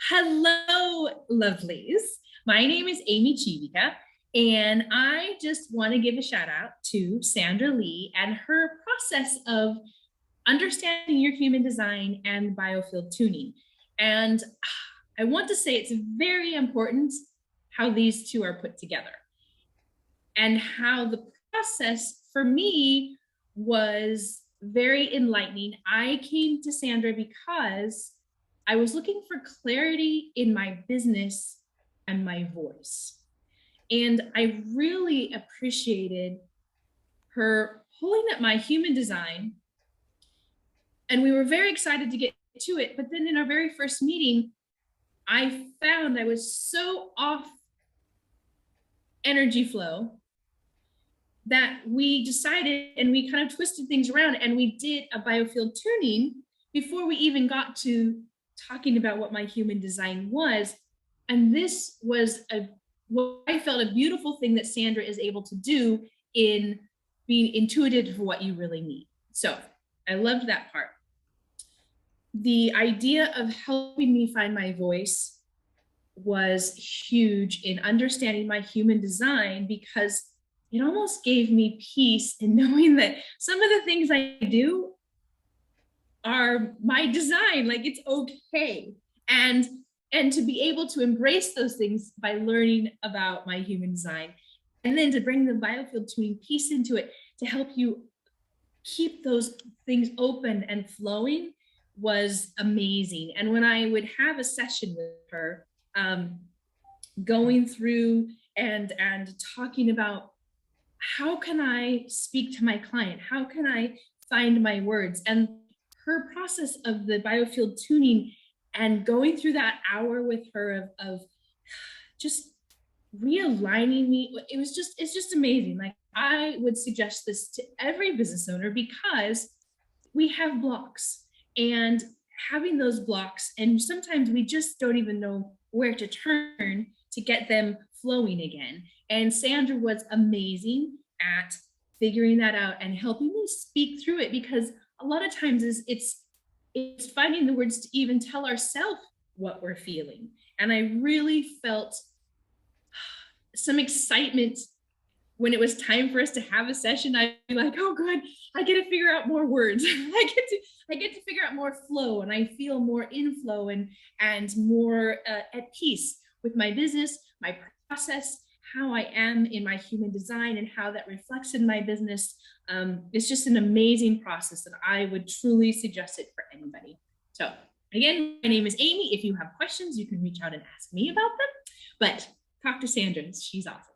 Hello, lovelies. My name is Amy Chivica, and I just want to give a shout out to Sandra Lee and her process of understanding your human design and biofield tuning. And I want to say it's very important how these two are put together and how the process for me was very enlightening. I came to Sandra because I was looking for clarity in my business and my voice. And I really appreciated her pulling up my human design. And we were very excited to get to it. But then in our very first meeting, I found I was so off energy flow that we decided, and we kind of twisted things around, and we did a biofield tuning before we even got to talking about what my human design was. And this was what I felt a beautiful thing that Sandra is able to do in being intuitive for what you really need. So I loved that part. The idea of helping me find my voice was huge in understanding my human design, because it almost gave me peace in knowing that some of the things I do are my design. Like, it's okay. And to be able to embrace those things by learning about my human design, and then to bring the biofield tuning piece into it to help you keep those things open and flowing, was amazing. And when I would have a session with her, going through and talking about how can I speak to my client, how can I find my words, and her process of the biofield tuning and going through that hour with her of just realigning me, it's just amazing. Like, I would suggest this to every business owner, because we have blocks, and having those blocks, and sometimes we just don't even know where to turn to get them flowing again. And Sandra was amazing at figuring that out and helping me speak through it, because a lot of times it's finding the words to even tell ourselves what we're feeling. And I really felt some excitement when it was time for us to have a session. I'd be like, oh good, I get to figure out more words. I get to figure out more flow, and I feel more inflow and more at peace with my business, my process, how I am in my human design, and how that reflects in my business. It's just an amazing process, and I would truly suggest it for anybody. So again, my name is Amy. If you have questions, you can reach out and ask me about them, but talk to Sandra. She's awesome.